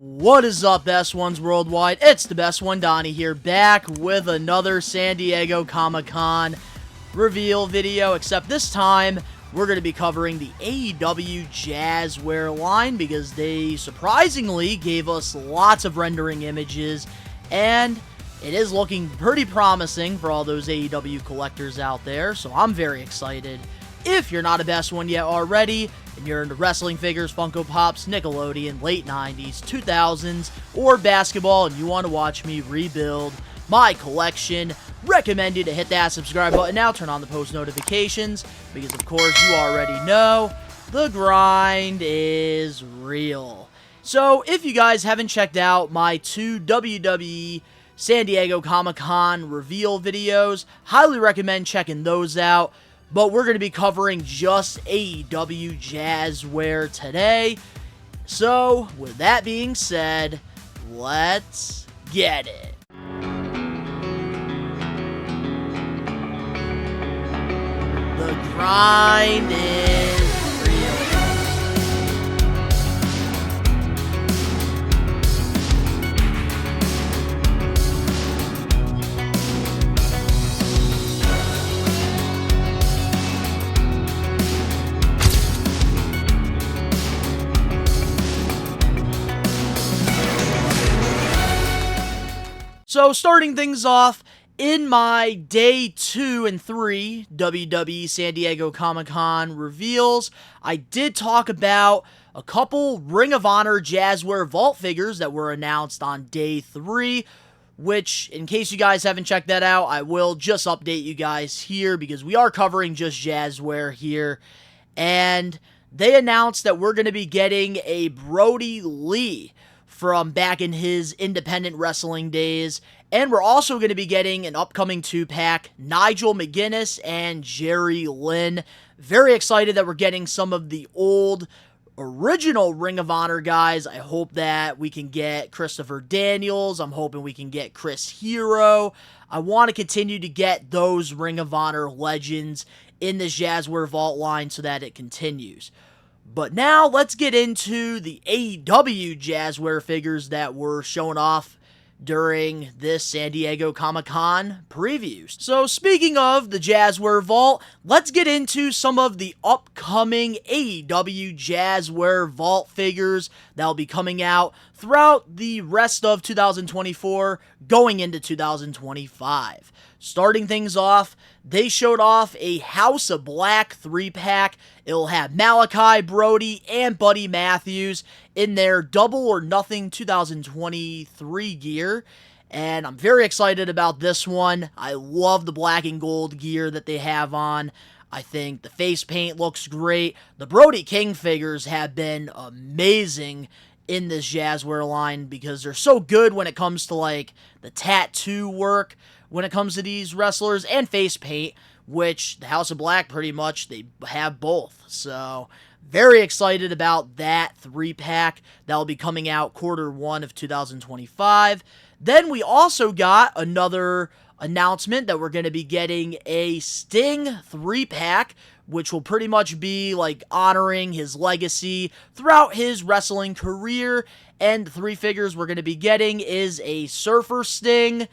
What is up, best ones worldwide? It's the best one, Donnie here, back with another San Diego Comic-Con reveal video, except this time we're going to be covering the AEW Jazzware line because they surprisingly gave us lots of rendering images, and it is looking pretty promising for all those AEW collectors out there, so I'm very excited. If you're not a best one yet already, and you're into wrestling figures, Funko Pops, Nickelodeon, late 90s, 2000s, or basketball, and you want to watch me rebuild my collection, recommend you to hit that subscribe button now, turn on the post notifications, because of course you already know, the grind is real. So if you guys haven't checked out my two WWE San Diego Comic-Con reveal videos, highly recommend checking those out. But we're going to be covering just AEW Jazzware today. So, with that being said, let's get it. The grind is real. So, starting things off, in my Day 2 and 3 WWE San Diego Comic-Con reveals, I did talk about a couple Ring of Honor Jazzware Vault figures that were announced on Day 3, which, in case you guys haven't checked that out, I will just update you guys here because we are covering just Jazzware here. And they announced that we're going to be getting a Brody Lee from back in his independent wrestling days. And we're also going to be getting an upcoming 2-pack, Nigel McGuinness and Jerry Lynn. Very excited that we're getting some of the old original Ring of Honor guys. I hope that we can get Christopher Daniels. I'm hoping we can get Chris Hero. I want to continue to get those Ring of Honor legends in this Jazzware Vault line so that it continues. But now, let's get into the AEW Jazzware figures that were shown off during this San Diego Comic-Con previews. So, speaking of the Jazzware Vault, let's get into some of the upcoming AEW Jazzware Vault figures that will be coming out throughout the rest of 2024, going into 2025. Starting things off, they showed off a House of Black 3-pack. It'll have Malachi, Brody, and Buddy Matthews in their Double or Nothing 2023 gear. And I'm very excited about this one. I love the black and gold gear that they have on. I think the face paint looks great. The Brody King figures have been amazing in this Jazzware line because they're so good when it comes to like the tattoo work when it comes to these wrestlers and face paint, which the House of Black pretty much they have both. So very excited about that 3-pack that will be coming out Q1 of 2025. Then we also got another announcement that we're going to be getting a Sting 3-pack, which will pretty much be like honoring his legacy throughout his wrestling career. And the 3 figures we're going to be getting is a Surfer Sting,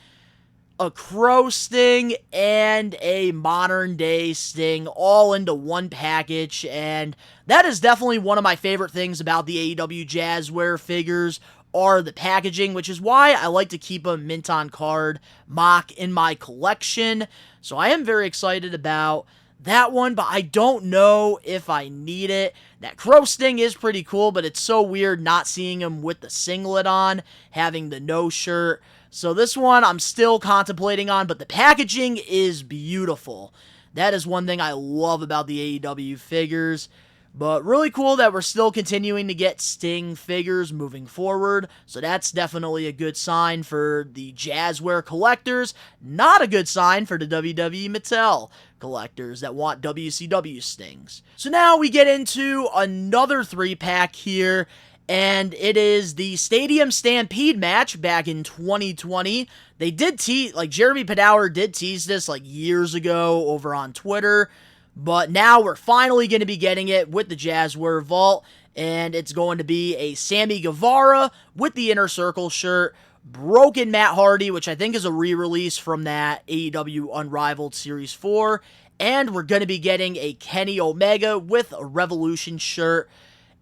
a Crow Sting, and a modern day Sting, all into one package. And that is definitely one of my favorite things about the AEW Jazzware figures are the packaging, which is why I like to keep a mint on card mock in my collection. So I am very excited about that one, but I don't know if I need it. That Crow Sting is pretty cool, but it's so weird not seeing him with the singlet on, having the no shirt. So this one I'm still contemplating on, but the packaging is beautiful. That is one thing I love about the AEW figures. But really cool that we're still continuing to get Sting figures moving forward. So that's definitely a good sign for the Jazzware collectors. Not a good sign for the WWE Mattel collectors that want WCW Stings. So now we get into another 3-pack here. And it is the Stadium Stampede match back in 2020. They did tease, like Jeremy Padower did tease this like years ago over on Twitter. But now we're finally going to be getting it with the Jazzware Vault. and it's going to be a Sammy Guevara with the Inner Circle shirt, broken Matt Hardy, which I think is a re-release from that AEW Unrivaled Series 4, and we're going to be getting a Kenny Omega with a Revolution shirt.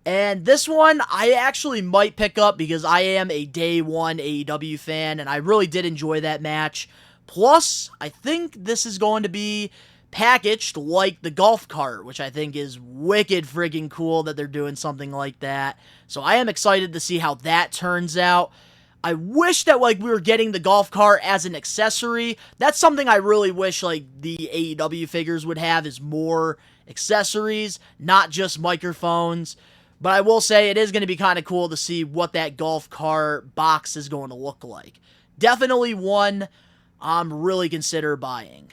And this one, I actually might pick up because I am a day one AEW fan, and I really did enjoy that match. Plus, I think this is going to be packaged like the golf cart, which I think is wicked friggin' cool that they're doing something like that. So I am excited to see how that turns out. I wish that, like, we were getting the golf cart as an accessory. That's something I really wish, like, the AEW figures would have, is more accessories, not just microphones. But I will say it is going to be kind of cool to see what that golf cart box is going to look like. Definitely one I'm really consider buying.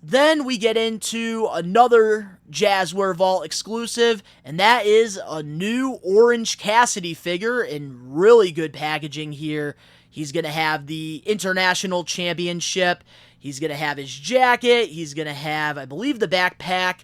Then we get into another Jazzware Vault exclusive, and that is a new Orange Cassidy figure in really good packaging here. He's going to have the International Championship, he's going to have his jacket, he's going to have, I believe, the backpack,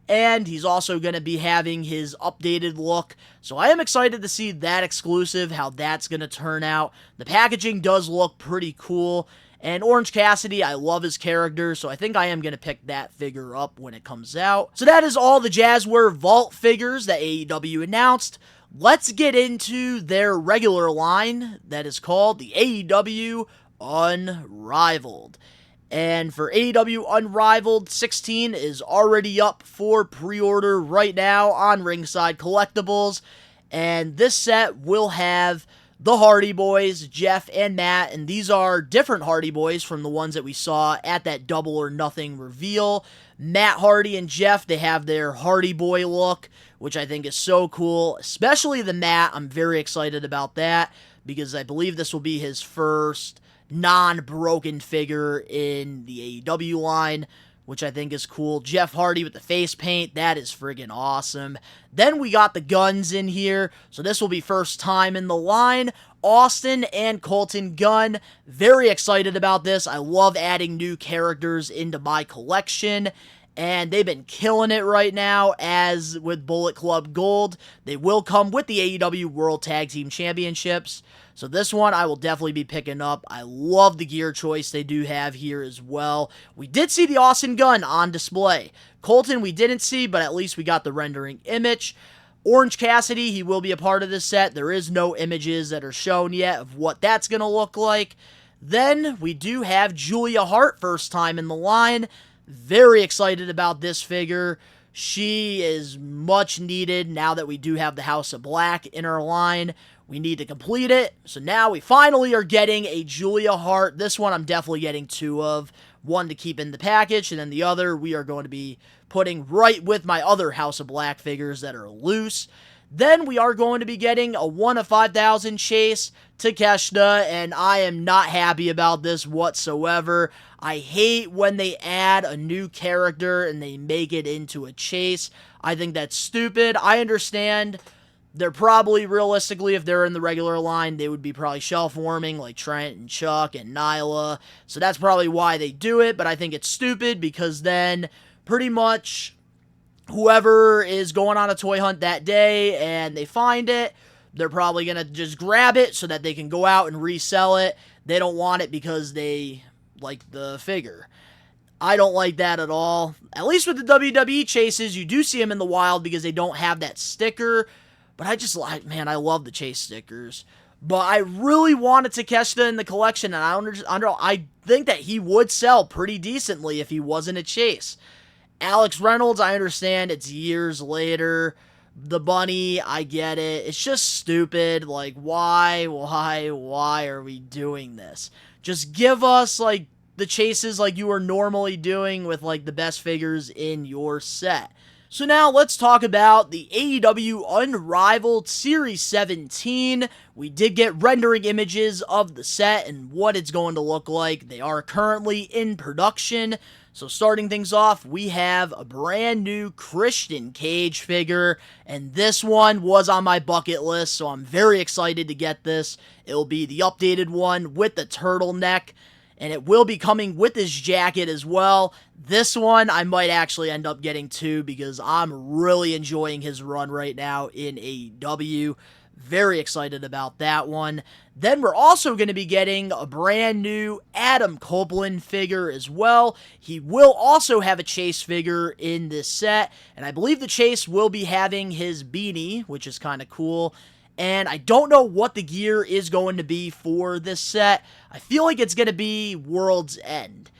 and he's also going to be having his updated look. So I am excited to see that exclusive, how that's going to turn out. The packaging does look pretty cool. And Orange Cassidy, I love his character, so I think I am going to pick that figure up when it comes out. So that is all the Jazzware Vault figures that AEW announced. Let's get into their regular line that is called the AEW Unrivaled. And for AEW Unrivaled, 16 is already up for pre-order right now on Ringside Collectibles. And this set will have the Hardy Boys, Jeff and Matt, and these are different Hardy Boys from the ones that we saw at that Double or Nothing reveal. Matt Hardy and Jeff, they have their Hardy Boy look, which I think is so cool, especially the Matt. I'm very excited about that because I believe this will be his first non-broken figure in the AEW line, which I think is cool. Jeff Hardy with the face paint, that is friggin' awesome. Then we got the Guns in here, so this will be first time in the line. Austin and Colton Gunn, very excited about this. I love adding new characters into my collection, and they've been killing it right now, as with Bullet Club Gold. They will come with the AEW World Tag Team Championships. So this one I will definitely be picking up. I love the gear choice they do have here as well. We did see the Austin Gunn on display. Colton we didn't see, but at least we got the rendering image. Orange Cassidy, he will be a part of this set. There is no images that are shown yet of what that's going to look like. Then we do have Julia Hart, first time in the line. Very excited about this figure. She is much needed now that we do have the House of Black in our line. We need to complete it. So now we finally are getting a Julia Hart. This one I'm definitely getting two of. One to keep in the package, and then the other we are going to be putting right with my other House of Black figures that are loose. Then we are going to be getting a 1 of 5,000 Chase Takeshita, and I am not happy about this whatsoever. I hate when they add a new character and they make it into a chase. I think that's stupid. I understand they're probably, realistically, if they're in the regular line, they would be probably shelf warming, like Trent and Chuck and Nyla. So that's probably why they do it, but I think it's stupid because then pretty much whoever is going on a toy hunt that day and they find it, they're probably going to just grab it so that they can go out and resell it. They don't want it because they like the figure. I don't like that at all. At least with the WWE chases, you do see them in the wild because they don't have that sticker. But I just like, man, I love the chase stickers. But I really wanted Takeshita in the collection, and I think that he would sell pretty decently if he wasn't a chase. Alex Reynolds, I understand it's years later. The bunny, I get it. It's just stupid. Like, why are we doing this? Just give us, like, the chases like you are normally doing with, like, the best figures in your set. So now let's talk about the AEW Unrivaled Series 17. We did get rendering images of the set and what it's going to look like. They are currently in production. So starting things off, we have a brand new Christian Cage figure, and this one was on my bucket list, so I'm very excited to get this. It'll be the updated one with the turtleneck. and it will be coming with this jacket as well. This one I might actually end up getting too, because I'm really enjoying his run right now in AEW. Very excited about that one. Then we're also going to be getting a brand new Adam Copeland figure as well. He will also have a Chase figure in this set, and I believe the Chase will be having his beanie, which is kind of cool. And I don't know what the gear is going to be for this set. I feel like it's going to be World's End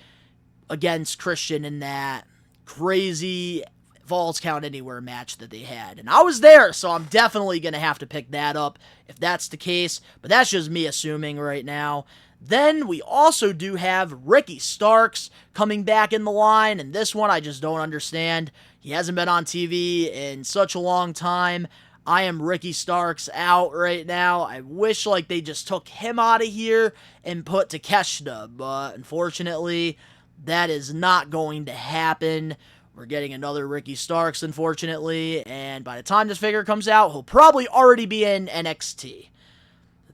against Christian in that crazy Falls Count Anywhere match that they had. And I was there, so I'm definitely going to have to pick that up if that's the case. But that's just me assuming right now. Then we also do have Ricky Starks coming back in the line. And this one I just don't understand. He hasn't been on TV in such a long time. I am Ricky Starks out right now. I wish like they just took him out of here and put Takeshita. But unfortunately, that is not going to happen. We're getting another Ricky Starks, unfortunately, and by the time this figure comes out, he'll probably already be in NXT.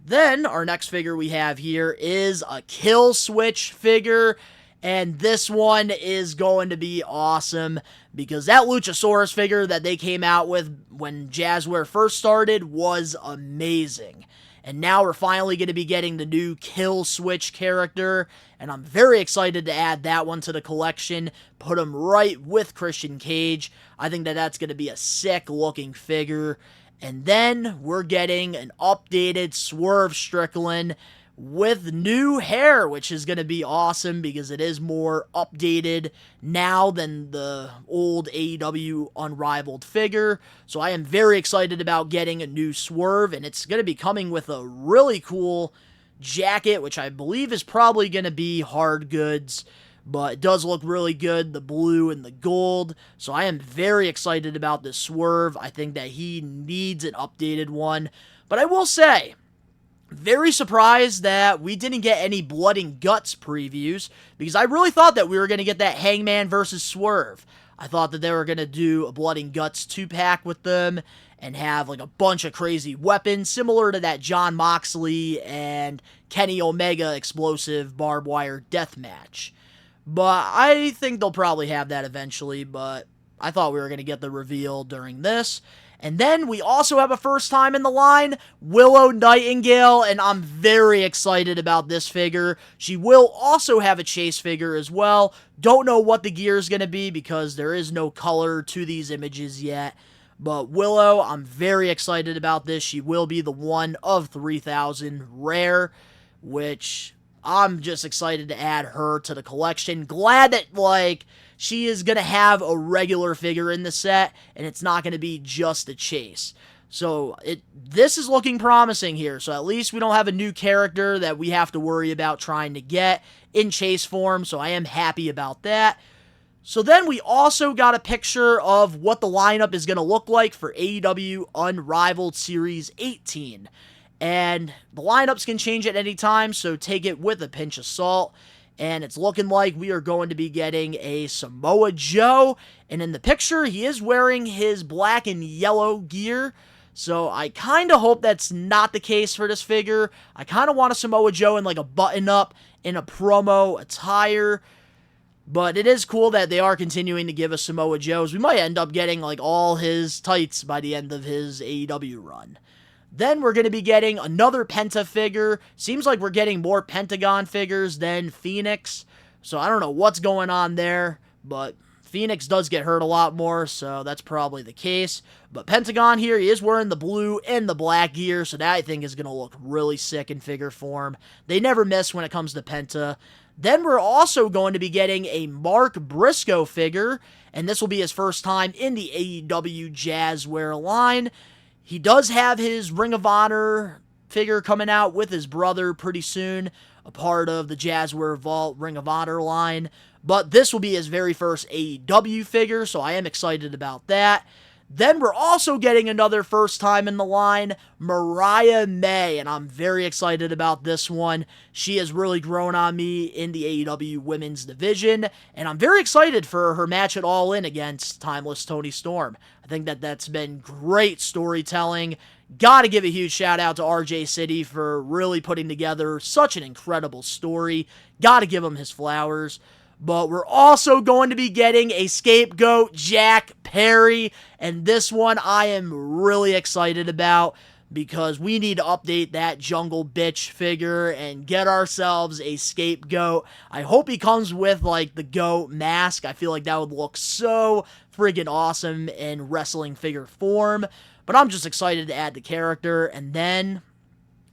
Then, our next figure we have here is a Kill Switch figure, and this one is going to be awesome, because that Luchasaurus figure that they came out with when Jazware first started was amazing. And now we're finally going to be getting the new Kill Switch character, and I'm very excited to add that one to the collection, put him right with Christian Cage. I think that that's going to be a sick looking figure. And then we're getting an updated Swerve Strickland with new hair, which is going to be awesome because it is more updated now than the old AEW Unrivaled figure. So I am very excited about getting a new Swerve, and it's going to be coming with a really cool jacket, which I believe is probably going to be hard goods, but it does look really good, the blue and the gold. So I am very excited about this Swerve. I think that he needs an updated one. But I will say, very surprised that we didn't get any Blood and Guts previews, because I really thought that we were going to get that Hangman versus Swerve. I thought that they were going to do a Blood and Guts 2-pack with them and have like a bunch of crazy weapons, similar to that Jon Moxley and Kenny Omega explosive barbed wire death match. But I think they'll probably have that eventually, but I thought we were going to get the reveal during this. And then we also have a first time in the line, Willow Nightingale, and I'm very excited about this figure. She will also have a Chase figure as well. Don't know what the gear is going to be because there is no color to these images yet. But Willow, I'm very excited about this. She will be the one of 3,000 rare, which I'm just excited to add her to the collection. Glad that, like, she is going to have a regular figure in the set, and it's not going to be just a Chase. So, this is looking promising here. So, at least we don't have a new character that we have to worry about trying to get in Chase form. So, I am happy about that. So, then we also got a picture of what the lineup is going to look like for AEW Unrivaled Series 18. And the lineups can change at any time, so take it with a pinch of salt. And it's looking like we are going to be getting a Samoa Joe. And in the picture, he is wearing his black and yellow gear. So I kind of hope that's not the case for this figure. I kind of want a Samoa Joe in like a button-up in a promo attire. But it is cool that they are continuing to give us Samoa Joes. We might end up getting like all his tights by the end of his AEW run. Then we're going to be getting another Penta figure. Seems like we're getting more Pentagon figures than Phoenix. So I don't know what's going on there. But Phoenix does get hurt a lot more, so that's probably the case. But Pentagon here, he is wearing the blue and the black gear, so that I think is going to look really sick in figure form. They never miss when it comes to Penta. Then we're also going to be getting a Mark Briscoe figure, and this will be his first time in the AEW Jazzware line. He does have his Ring of Honor figure coming out with his brother pretty soon, a part of the Jazware Vault Ring of Honor line. But this will be his very first AEW figure, so I am excited about that. Then we're also getting another first time in the line, Mariah May, and I'm very excited about this one. She has really grown on me in the AEW women's division, and I'm very excited for her match at All In against Timeless Toni Storm. I think that that's been great storytelling, Gotta give a huge shout out to RJ City for really putting together such an incredible story. Gotta give him his flowers. But we're also going to be getting a Scapegoat Jack Perry, and this one I am really excited about because we need to update that Jungle Bitch figure and get ourselves a Scapegoat. I hope he comes with, like, the goat mask. I feel like that would look so friggin' awesome in wrestling figure form. But I'm just excited to add the character. And then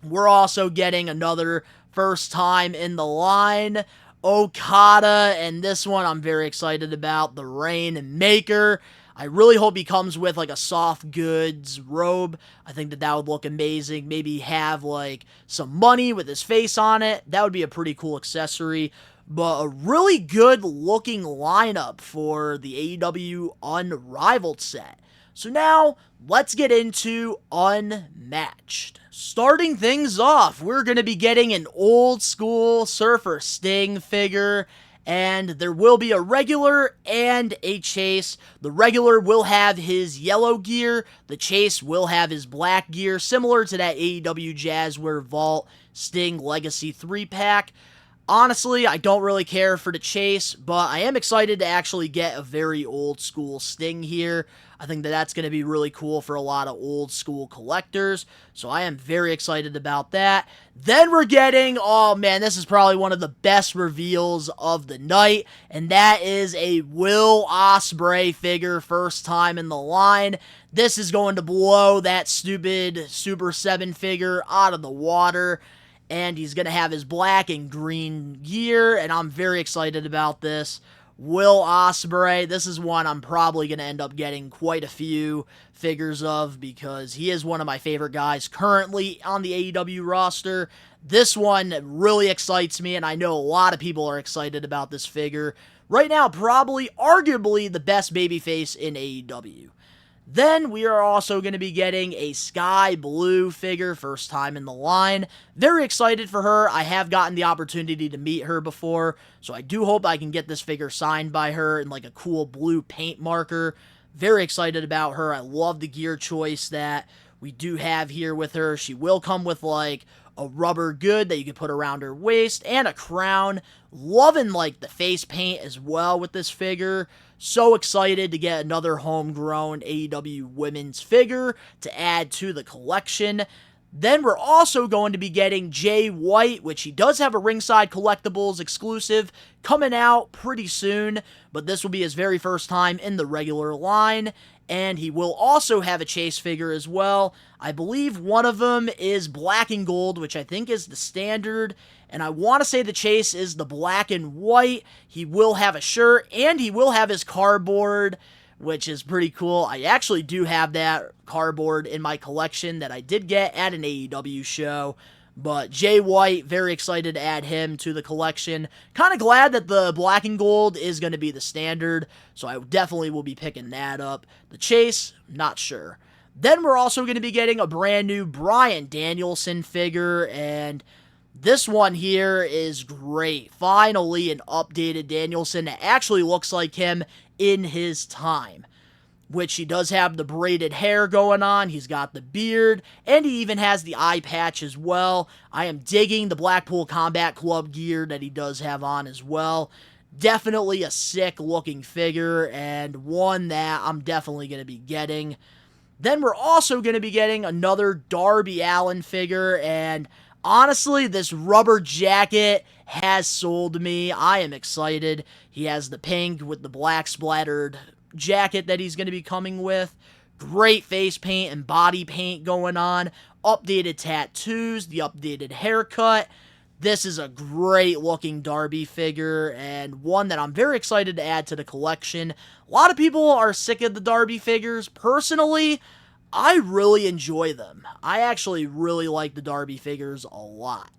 we're also getting another first time in the line, Okada, and this one I'm very excited about, the Rainmaker. I really hope he comes with, like, a soft goods robe. I think that would look amazing. Maybe have, like, some money with his face on it. That would be a pretty cool accessory. But a really good looking lineup for the AEW Unrivaled set. So now, let's get into Unmatched. Starting things off, we're going to be getting an old school Surfer Sting figure, and there will be a regular and a chase. The regular will have his yellow gear, the chase will have his black gear, similar to that AEW Jazzware Vault Sting Legacy 3-pack. Honestly, I don't really care for the chase, but I am excited to actually get a very old school Sting here. I think that that's going to be really cool for a lot of old school collectors, so I am very excited about that. Then we're getting, oh man, this is probably one of the best reveals of the night, and that is a Will Ospreay figure, first time in the line. This is going to blow that stupid Super 7 figure out of the water. And he's going to have his black and green gear, and I'm very excited about this. Will Ospreay, this is one I'm probably going to end up getting quite a few figures of because he is one of my favorite guys currently on the AEW roster. This one really excites me, and I know a lot of people are excited about this figure. Right now, probably, arguably, the best babyface in AEW. Then we are also going to be getting a Sky Blue figure, first time in the line. Very excited for her. I have gotten the opportunity to meet her before, so I do hope I can get this figure signed by her in like a cool blue paint marker. Very excited about her. I love the gear choice that we do have here with her. She will come with like a rubber good that you can put around her waist and a crown. Loving like the face paint as well with this figure. So excited to get another homegrown AEW women's figure to add to the collection. Then we're also going to be getting Jay White, which he does have a Ringside Collectibles exclusive coming out pretty soon, but this will be his very first time in the regular line. And he will also have a chase figure as well. I believe one of them is black and gold, which I think is the standard. And I want to say the chase is the black and white. He will have a shirt, and he will have his cardboard, which is pretty cool. I actually do have that cardboard in my collection that I did get at an AEW show. But Jay White, very excited to add him to the collection. Kind of glad that the black and gold is going to be the standard, so I definitely will be picking that up. The chase, not sure. Then we're also going to be getting a brand new Bryan Danielson figure, and this one here is great. Finally, an updated Danielson that actually looks like him in his time. Which he does have the braided hair going on, he's got the beard, and he even has the eye patch as well. I am digging the Blackpool Combat Club gear that he does have on as well. Definitely a sick looking figure, and one that I'm definitely going to be getting. Then we're also going to be getting another Darby Allin figure, and honestly, this rubber jacket has sold me. I am excited. He has the pink with the black splattered jacket that he's going to be coming with. Great face paint and body paint going on. Updated tattoos, the updated haircut. This is a great looking Darby figure and one that I'm very excited to add to the collection. A lot of people are sick of the Darby figures. Personally, I really enjoy them. I actually really like the Darby figures a lot.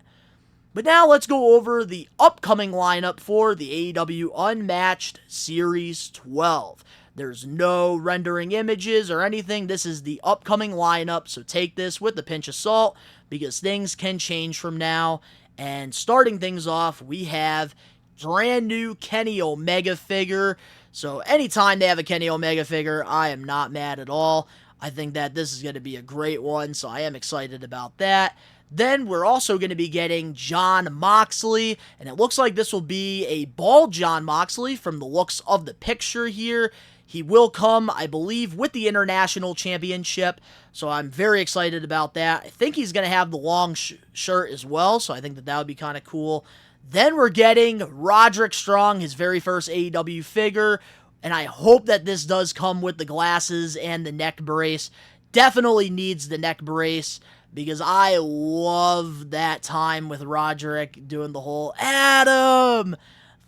But now let's go over the upcoming lineup for the AEW Unmatched Series 12. There's no rendering images or anything. This is the upcoming lineup, so take this with a pinch of salt because things can change from now. And starting things off, we have brand new Kenny Omega figure. So anytime they have a Kenny Omega figure, I am not mad at all. I think that this is going to be a great one, so I am excited about that. Then we're also going to be getting Jon Moxley, and it looks like this will be a bald Jon Moxley from the looks of the picture here. He will come, I believe, with the International Championship, so I'm very excited about that. I think he's going to have the long shirt as well, so I think that that would be kind of cool. Then we're getting Roderick Strong, his very first AEW figure, and I hope that this does come with the glasses and the neck brace. Definitely needs the neck brace, because I love that time with Roderick doing the whole Adam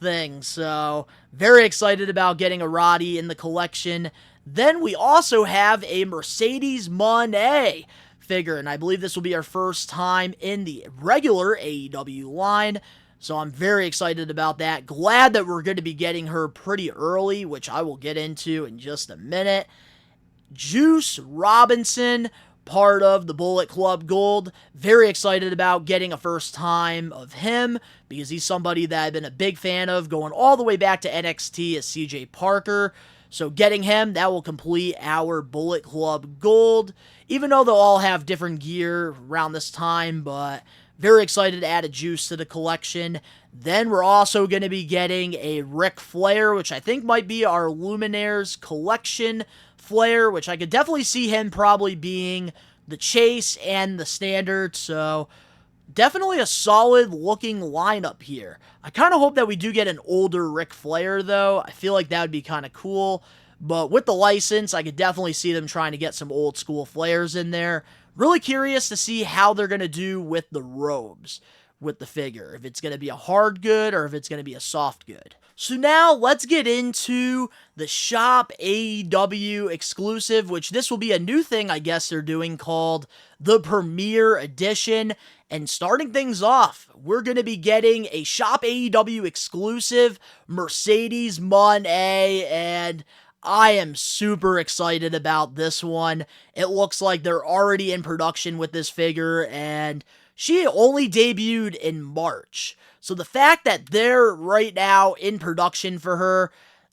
thing. So, very excited about getting a Roddy in the collection. Then we also have a Mercedes Moné figure, and I believe this will be our first time in the regular AEW line. So I'm very excited about that. Glad that we're going to be getting her pretty early, which I will get into in just a minute. Juice Robinson, part of the Bullet Club Gold. Very excited about getting a first time of him, because he's somebody that I've been a big fan of, going all the way back to NXT as CJ Parker. So getting him, that will complete our Bullet Club Gold, even though they'll all have different gear around this time, but very excited to add a Juice to the collection. Then we're also going to be getting a Ric Flair, which I think might be our Luminaires collection Flair, which I could definitely see him probably being the Chase and the Standard, so definitely a solid looking lineup here. I kind of hope that we do get an older Ric Flair, though. I feel like that would be kind of cool, but with the license, I could definitely see them trying to get some old school Flairs in there. Really curious to see how they're going to do with the robes with the figure. If it's going to be a hard good or if it's going to be a soft good. So now let's get into the Shop AEW exclusive, which this will be a new thing I guess they're doing called the Premier Edition. And starting things off, we're going to be getting a Shop AEW exclusive Mercedes Moné, and I am super excited about this one. It looks like they're already in production with this figure, and she only debuted in March. So the fact that they're right now in production for her,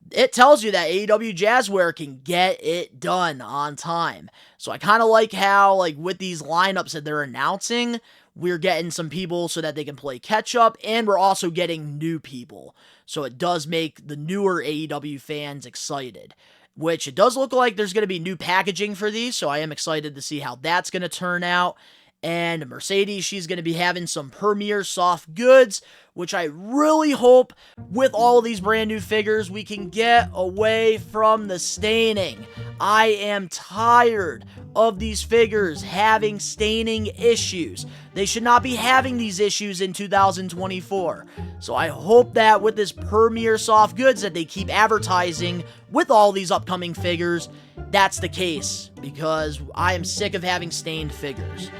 it tells you that AEW Jazzware can get it done on time. So I kind of like how, like, with these lineups that they're announcing, we're getting some people so that they can play catch up, and we're also getting new people. So it does make the newer AEW fans excited, which it does look like there's going to be new packaging for these, so I am excited to see how that's going to turn out. And Mercedes, she's going to be having some Premier soft goods, which I really hope with all of these brand new figures we can get away from the staining. I am tired of these figures having staining issues. They should not be having these issues in 2024. So I hope that with this Premier soft goods that they keep advertising with all these upcoming figures, that's the case, because I am sick of having stained figures.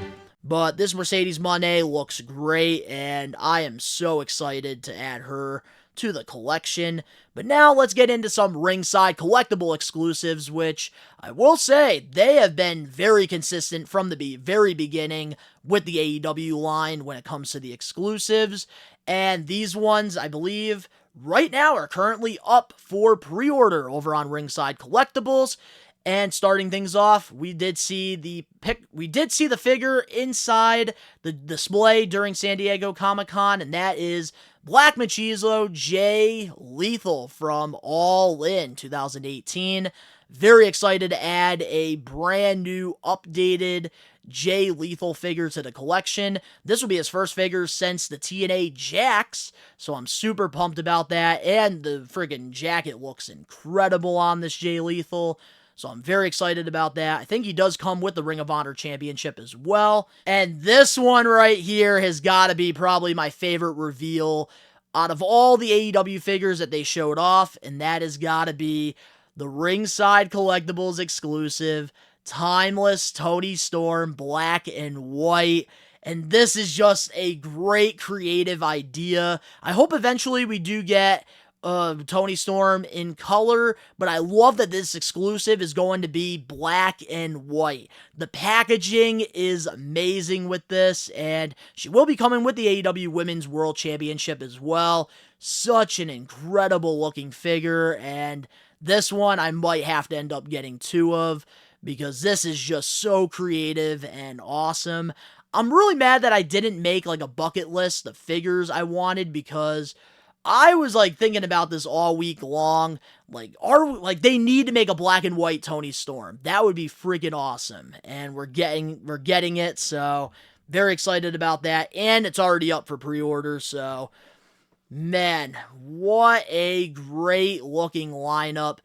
But this Mercedes Moné looks great, and I am so excited to add her to the collection. But now let's get into some ringside collectible exclusives, which I will say they have been very consistent from the very beginning with the AEW line when it comes to the exclusives. And these ones, I believe, right now are currently up for pre-order over on Ringside Collectibles. And starting things off, we did see the figure inside the display during San Diego Comic-Con, and that is Black Machismo Jay Lethal from All In 2018. Very excited to add a brand new, updated Jay Lethal figure to the collection. This will be his first figure since the TNA Jax, so I'm super pumped about that, and the friggin' jacket looks incredible on this Jay Lethal. So I'm very excited about that. I think he does come with the Ring of Honor Championship as well. And this one right here has got to be probably my favorite reveal out of all the AEW figures that they showed off. And that has got to be the Ringside Collectibles exclusive Timeless Toni Storm Black and White. And this is just a great creative idea. I hope eventually we do get Toni Storm in color, but I love that this exclusive is going to be black and white. The packaging is amazing with this, and she will be coming with the AEW Women's World Championship as well. Such an incredible looking figure, and this one I might have to end up getting two of, because this is just so creative and awesome. I'm really mad that I didn't make like a bucket list of figures I wanted, because I was like thinking about this all week long. Like, they need to make a black and white Tony Storm. That would be freaking awesome. And we're getting it, so very excited about that. And it's already up for pre-order, so man, what a great looking lineup.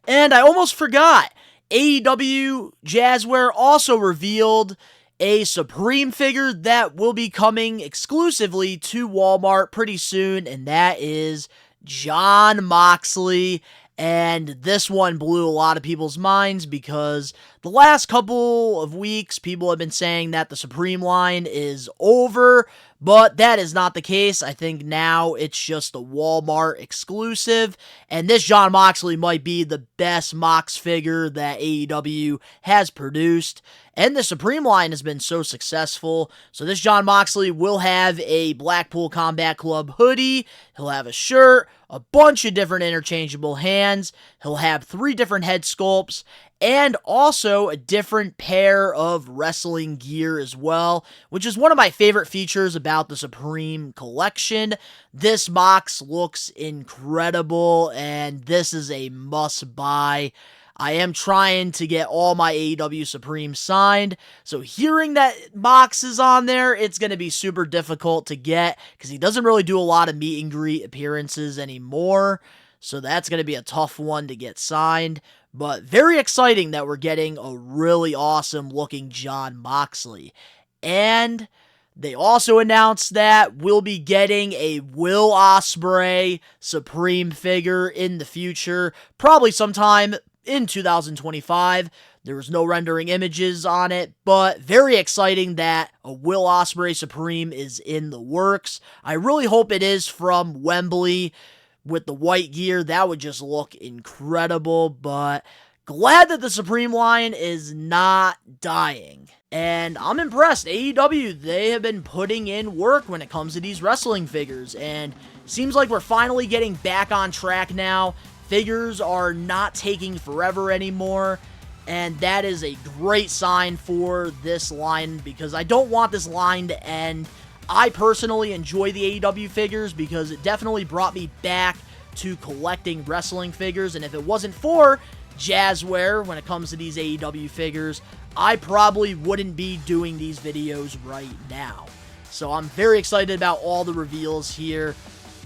And I almost forgot, AEW Jazzware also revealed a Supreme figure that will be coming exclusively to Walmart pretty soon, and that is Jon Moxley. And this one blew a lot of people's minds, because the last couple of weeks, people have been saying that the Supreme line is over, but that is not the case. I think now it's just a Walmart exclusive, and this Jon Moxley might be the best Mox figure that AEW has produced. And the Supreme line has been so successful. So this Jon Moxley will have a Blackpool Combat Club hoodie. He'll have a shirt, a bunch of different interchangeable hands. He'll have 3 different head sculpts, and also a different pair of wrestling gear as well, which is one of my favorite features about the Supreme collection. This box looks incredible, and this is a must-buy. I am trying to get all my AEW Supreme signed, so hearing that box is on there, it's going to be super difficult to get, because he doesn't really do a lot of meet and greet appearances anymore, so that's going to be a tough one to get signed. But very exciting that we're getting a really awesome looking Jon Moxley. And they also announced that we'll be getting a Will Ospreay Supreme figure in the future, probably sometime in 2025. There was no rendering images on it, but very exciting that a Will Ospreay Supreme is in the works. I really hope it is from Wembley with the white gear. That would just look incredible, but glad that the Supreme line is not dying. And I'm impressed. AEW, they have been putting in work when it comes to these wrestling figures, and seems like we're finally getting back on track now. Figures are not taking forever anymore, and that is a great sign for this line, because I don't want this line to end. I personally enjoy the AEW figures because it definitely brought me back to collecting wrestling figures, and if it wasn't for Jazware when it comes to these AEW figures, I probably wouldn't be doing these videos right now. So I'm very excited about all the reveals here,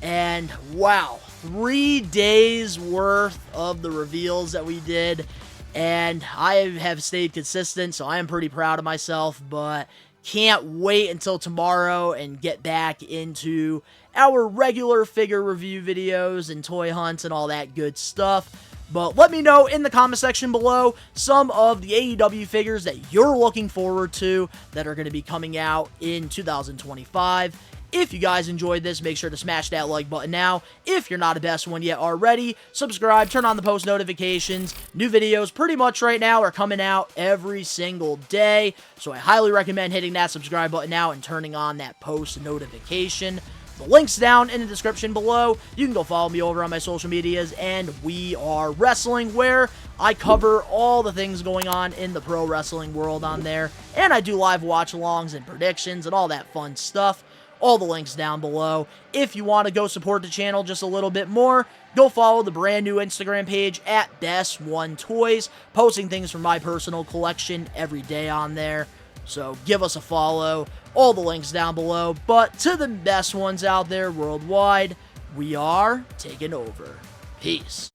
and wow, 3 days worth of the reveals that we did, and I have stayed consistent, so I am pretty proud of myself, but can't wait until tomorrow and get back into our regular figure review videos and toy hunts and all that good stuff. But let me know in the comment section below some of the AEW figures that you're looking forward to that are going to be coming out in 2025. If you guys enjoyed this, make sure to smash that like button now. If you're not a best one yet already, subscribe, turn on the post notifications. New videos pretty much right now are coming out every single day, so I highly recommend hitting that subscribe button now and turning on that post notification. The link's down in the description below. You can go follow me over on my social medias, and We Are Wrestling, where I cover all the things going on in the pro wrestling world on there, and I do live watch-alongs and predictions and all that fun stuff. All the links down below. If you want to go support the channel just a little bit more, go follow the brand new Instagram page at Best One Toys, posting things from my personal collection every day on there. So give us a follow. All the links down below. But to the best ones out there worldwide, we are taking over. Peace.